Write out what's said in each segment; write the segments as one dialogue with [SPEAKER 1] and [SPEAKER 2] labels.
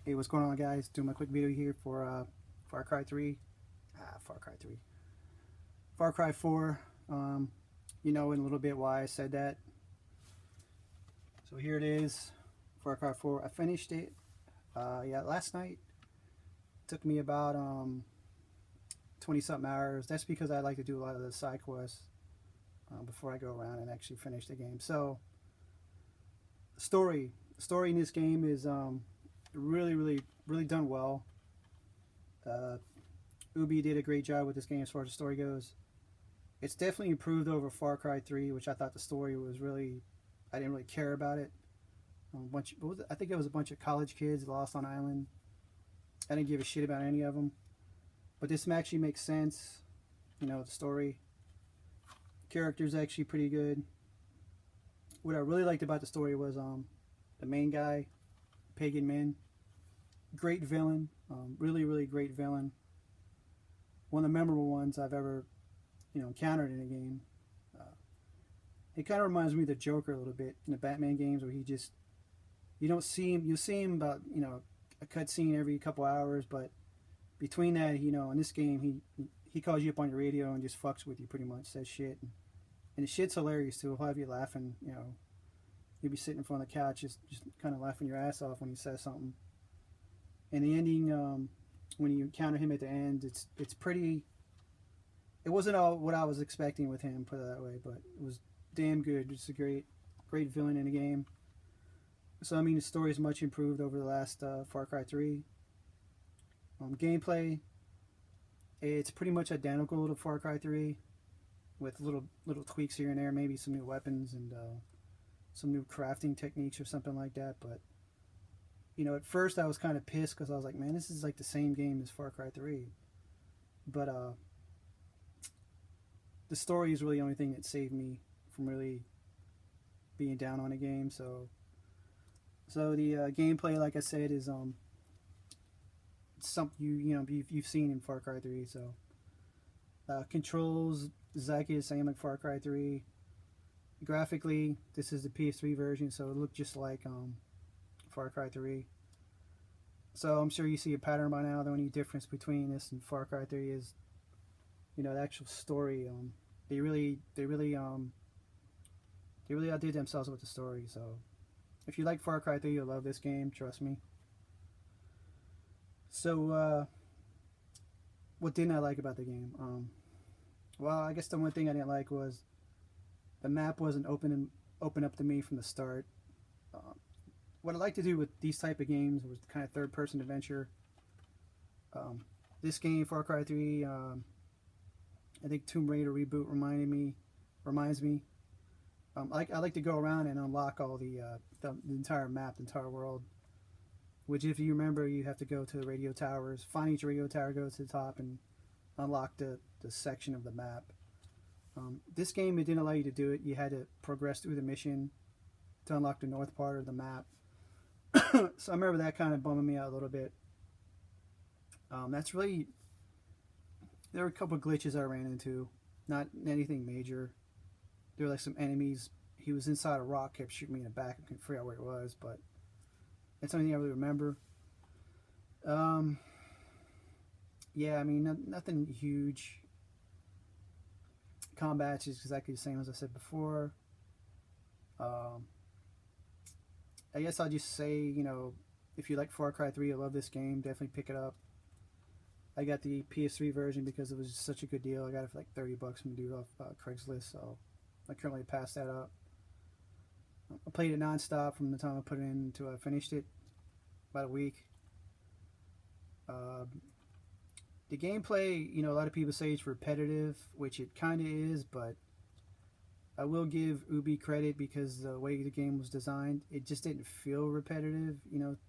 [SPEAKER 1] Hey, what's going on, guys? Doing my quick video here for Far Cry 3. Far Cry 3. Far Cry 4. You know in a little bit why I said that. So here it is, Far Cry 4. I finished it, yeah, last night. Took me about 20-something hours. That's because I like to do a lot of the side quests before I go around and actually finish the game. So, the story in this game is really done well. Uh, Ubi did a great job with this game as far as the story goes. It's definitely improved over Far Cry 3, which I thought the story was really, I didn't really care about it. I think it was a bunch of college kids lost on an island. I didn't give a shit about any of them. But this actually makes sense. You know, the story. Character's actually pretty good. What I really liked about the story was the main guy, Pagan Min. Great villain. Really great villain. One of the memorable ones I've ever, encountered in a game. It kind of reminds me of the Joker a little bit in the Batman games, where he just, you don't see him. You see him about a cutscene every couple hours, but between that, in this game he calls you up on your radio and just fucks with you, pretty much, says shit, and the shit's hilarious too. He'll have you laughing. You'll be sitting in front of the couch, just kind of laughing your ass off when he says something. And the ending, when you encounter him at the end, it's pretty. It wasn't all what I was expecting with him, put it that way, but it was damn good. Just a great villain in the game. So I mean, the story is much improved over the last Far Cry 3. Gameplay, it's pretty much identical to Far Cry 3, with little tweaks here and there, maybe some new weapons and some new crafting techniques or something like that. But at first I was kind of pissed because I was like, man, this is like the same game as Far Cry 3. But the story is really the only thing that saved me from really being down on the game. So the gameplay, like I said, is something you've seen in Far Cry 3. So controls exactly the same like Far Cry 3. Graphically, this is the PS3 version, so it looked just like Far Cry 3. So I'm sure you see a pattern by now. The only difference between this and Far Cry 3 is, the actual story. They really outdid themselves with the story. So if you like Far Cry 3, you'll love this game. Trust me. So what didn't I like about the game? Well, I guess the one thing I didn't like was the map wasn't open up to me from the start. What I like to do with these type of games was kind of third-person adventure. This game, Far Cry 3, I think Tomb Raider reboot reminds me. I like to go around and unlock all the entire map, the entire world. Which, if you remember, you have to go to the radio towers, find each radio tower, go to the top, and unlock the section of the map. This game, it didn't allow you to do it. You had to progress through the mission to unlock the north part of the map. So I remember that kind of bumming me out a little bit. That's really... There were a couple of glitches I ran into. Not anything major. There were like some enemies. He was inside a rock, kept shooting me in the back. I couldn't figure out where it was, but that's the only thing I really remember. Yeah, I mean, nothing huge. Combat's is exactly the same as I said before. I guess I'll just say, if you like Far Cry 3, you'll love this game. Definitely pick it up. I got the PS3 version because it was just such a good deal. I got it for like $30 from the dude off Craigslist, so I currently passed that up. I played it non-stop from the time I put it in until I finished it. About a week. The gameplay, a lot of people say it's repetitive, which it kind of is, but I will give Ubi credit because the way the game was designed, it just didn't feel repetitive,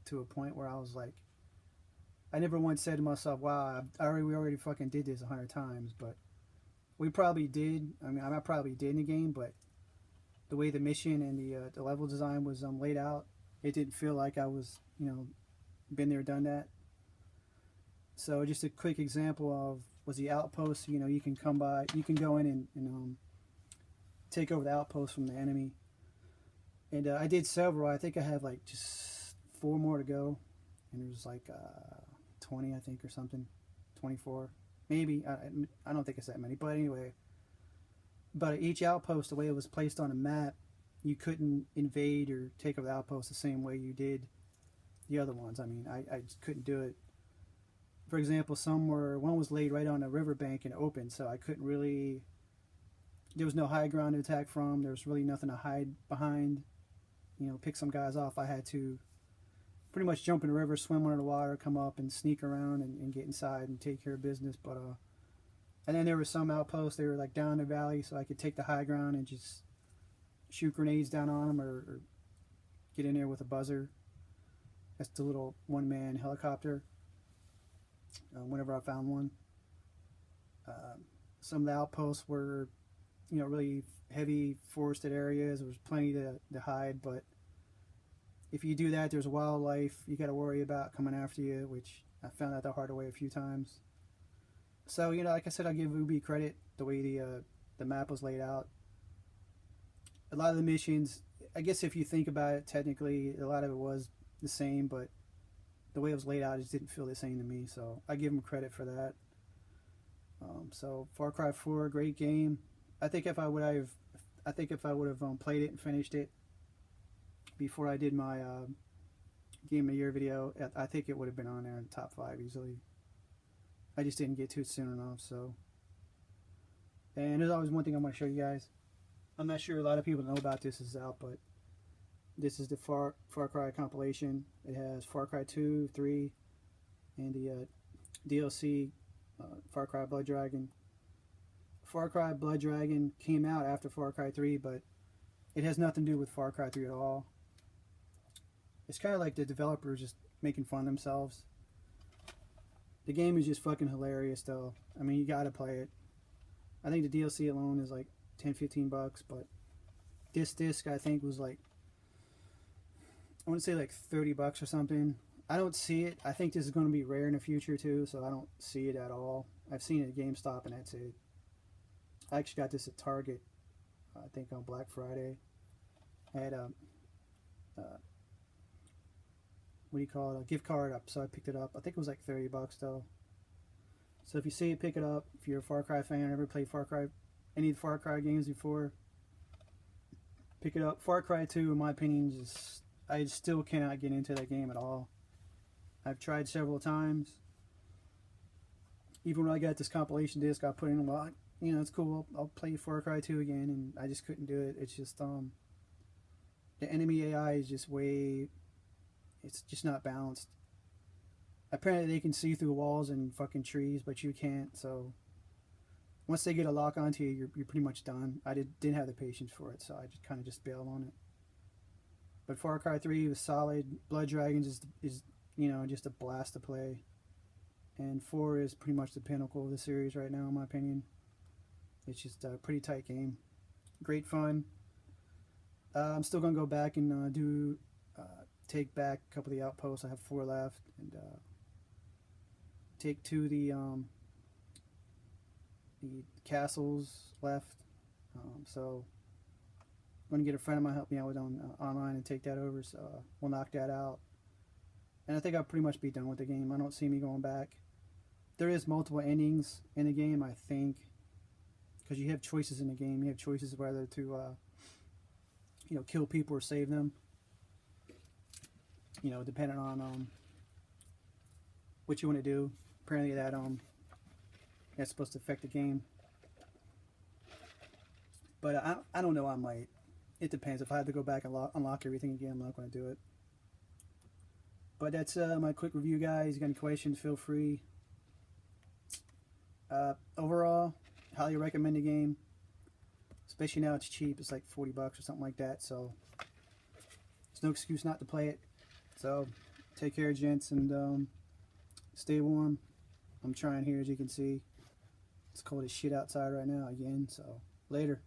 [SPEAKER 1] to a point where I was like, I never once said to myself, wow, we already fucking did this 100 times, but we probably did. I mean, I probably did in the game, but the way the mission and the level design was laid out, it didn't feel like I was, been there, done that. So just a quick example of was the Outposts. You can go in and take over the outpost from the enemy. And I did several. I think I have like just 4 more to go. and there's like 20, I think, or something, 24, maybe. I don't think it's that many, but anyway. But each outpost, the way it was placed on a map, you couldn't invade or take over the outpost the same way you did the other ones. I mean, I just couldn't do it. For example, one was laid right on a riverbank and open, so I couldn't really. There was no high ground to attack from. There was really nothing to hide behind. Pick some guys off. I had to pretty much jump in the river, swim under the water, come up and sneak around and get inside and take care of business. But and then there were some outposts. They were like down the valley, so I could take the high ground and just shoot grenades down on them, or get in there with a buzzer. That's the little one-man helicopter. Whenever I found one. Some of the outposts were, really heavy forested areas. There was plenty to hide, but if you do that, there's wildlife you got to worry about coming after you, which I found out the hard way a few times. So, like I said, I give Ubi credit the way the map was laid out. A lot of the missions, I guess if you think about it, technically, a lot of it was the same, but the way it was laid out, it just didn't feel the same to me. So I give them credit for that. So Far Cry 4, great game. I think if I would have played it and finished it before I did my Game of the Year video, I think it would have been on there in the top 5 easily. I just didn't get to it soon enough. So, and there's always one thing I want to show you guys. I'm not sure a lot of people know about this is out, but this is the Far Cry compilation. It has Far Cry 2, 3, and the DLC Far Cry Blood Dragon. Far Cry Blood Dragon came out after Far Cry 3, but it has nothing to do with Far Cry 3 at all. It's kind of like the developers just making fun of themselves. The game is just fucking hilarious, though. I mean, you gotta play it. I think the DLC alone is like $10-15, but this disc I think was like, I want to say like $30 or something. I don't see it. I think this is going to be rare in the future too, so I don't see it at all. I've seen it at GameStop and that's it. I actually got this at Target, I think on Black Friday. I had a what do you call it? A gift card up, so I picked it up. I think it was like $30 though. So if you see it, pick it up. If you're a Far Cry fan, ever played any of the Far Cry games before, pick it up. Far Cry 2, in my opinion, I still cannot get into that game at all. I've tried several times. Even when I got this compilation disc, I put in, well, it's cool. I'll play Far Cry 2 again, and I just couldn't do it. It's just the enemy AI is just it's just not balanced. Apparently they can see through walls and fucking trees, but you can't. So once they get a lock onto you, you're pretty much done. I didn't have the patience for it, so I just kind of bailed on it. But Far Cry 3 was solid. Blood Dragons is just a blast to play. And 4 is pretty much the pinnacle of the series right now, in my opinion. It's just a pretty tight game. Great fun. I'm still going to go back and take back a couple of the outposts. I have 4 left. And take 2 of the castles left. So I'm going to get a friend of mine to help me out with online and take that over. So we'll knock that out. And I think I'll pretty much be done with the game. I don't see me going back. There is multiple endings in the game, I think. Because you have choices in the game. You have choices whether to, kill people or save them. Depending on what you want to do. Apparently that's supposed to affect the game. But I don't know, I might. It depends. If I have to go back and unlock everything again, I'm not going to do it. But that's my quick review, guys. You got any questions, feel free. Overall, highly recommend the game. Especially now it's cheap. It's like $40 or something like that. So there's no excuse not to play it. So take care, gents, and stay warm. I'm trying here, as you can see. It's cold as shit outside right now again. So later.